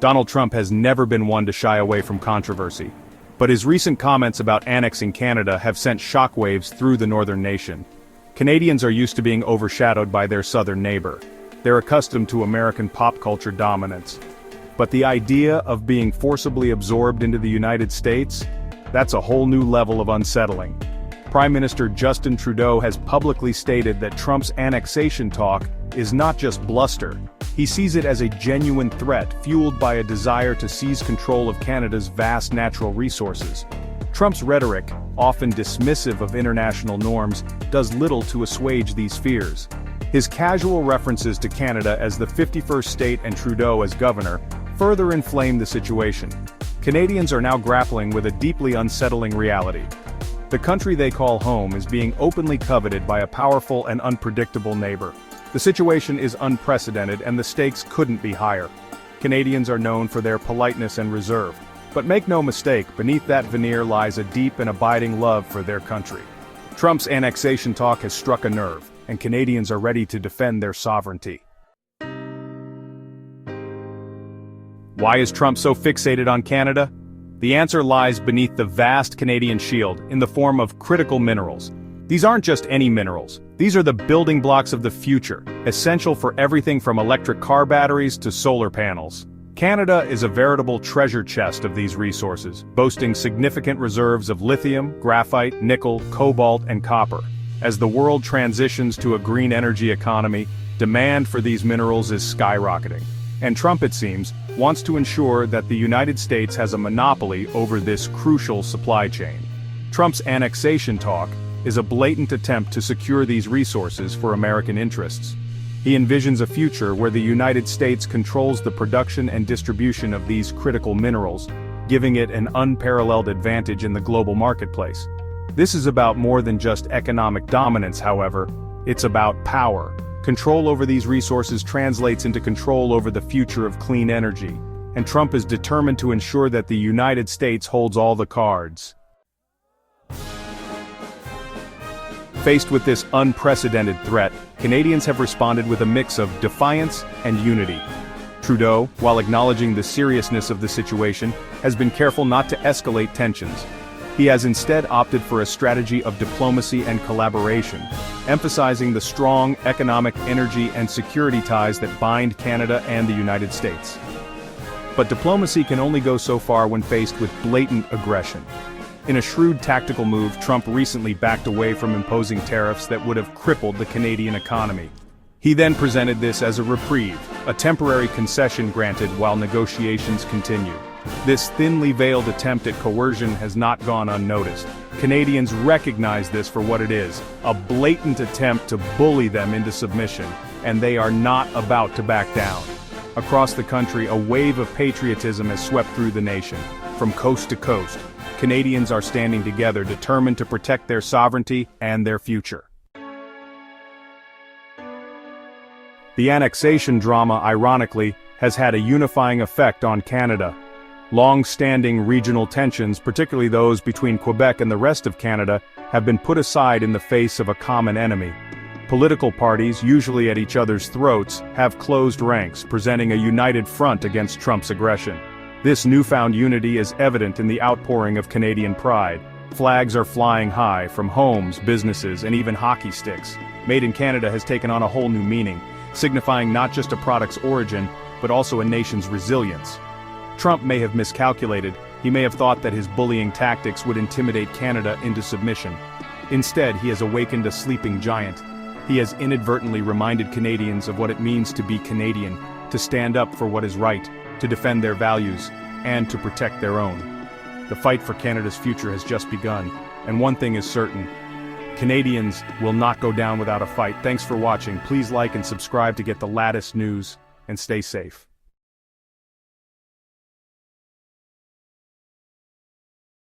Donald Trump has never been one to shy away from controversy. But his recent comments about annexing Canada have sent shockwaves through the northern nation. Canadians are used to being overshadowed by their southern neighbor. They're accustomed to American pop culture dominance. But the idea of being forcibly absorbed into the United States? That's a whole new level of unsettling. Prime Minister Justin Trudeau has publicly stated that Trump's annexation talk is not just bluster. He sees it as a genuine threat fueled by a desire to seize control of Canada's vast natural resources. Trump's rhetoric, often dismissive of international norms, does little to assuage these fears. His casual references to Canada as the 51st state and Trudeau as governor further inflame the situation. Canadians are now grappling with a deeply unsettling reality. The country they call home is being openly coveted by a powerful and unpredictable neighbor. The situation is unprecedented and the stakes couldn't be higher. Canadians are known for their politeness and reserve. But make no mistake, beneath that veneer lies a deep and abiding love for their country. Trump's annexation talk has struck a nerve, and Canadians are ready to defend their sovereignty. Why is Trump so fixated on Canada? The answer lies beneath the vast Canadian shield, in the form of critical minerals. These aren't just any minerals. These are the building blocks of the future, essential for everything from electric car batteries to solar panels. Canada is a veritable treasure chest of these resources, boasting significant reserves of lithium, graphite, nickel, cobalt, and copper. As the world transitions to a green energy economy, demand for these minerals is skyrocketing. And Trump, it seems, wants to ensure that the United States has a monopoly over this crucial supply chain. Trump's annexation talk is a blatant attempt to secure these resources for American interests. He envisions a future where the United States controls the production and distribution of these critical minerals, giving it an unparalleled advantage in the global marketplace. This is about more than just economic dominance, however. It's about power. Control over these resources translates into control over the future of clean energy, and Trump is determined to ensure that the United States holds all the cards. Faced with this unprecedented threat, Canadians have responded with a mix of defiance and unity. Trudeau, while acknowledging the seriousness of the situation, has been careful not to escalate tensions. He has instead opted for a strategy of diplomacy and collaboration, emphasizing the strong economic, energy, and security ties that bind Canada and the United States. But diplomacy can only go so far when faced with blatant aggression. In a shrewd tactical move, Trump recently backed away from imposing tariffs that would have crippled the Canadian economy. He then presented this as a reprieve, a temporary concession granted while negotiations continued. This thinly veiled attempt at coercion has not gone unnoticed. Canadians recognize this for what it is, a blatant attempt to bully them into submission, and they are not about to back down. Across the country, a wave of patriotism has swept through the nation. From coast to coast, Canadians are standing together, determined to protect their sovereignty and their future. The annexation drama, ironically, has had a unifying effect on Canada. Long-standing regional tensions, particularly those between Quebec and the rest of Canada, have been put aside in the face of a common enemy. Political parties, usually at each other's throats, have closed ranks, presenting a united front against Trump's aggression. This newfound unity is evident in the outpouring of Canadian pride. Flags are flying high from homes, businesses, and even hockey sticks. Made in Canada has taken on a whole new meaning, signifying not just a product's origin, but also a nation's resilience. Trump may have miscalculated. He may have thought that his bullying tactics would intimidate Canada into submission. Instead, he has awakened a sleeping giant. He has inadvertently reminded Canadians of what it means to be Canadian, to stand up for what is right, to defend their values, and to protect their own. The fight for Canada's future has just begun, and one thing is certain: Canadians will not go down without a fight. Thanks for watching. Please like and subscribe to get the latest news, and stay safe.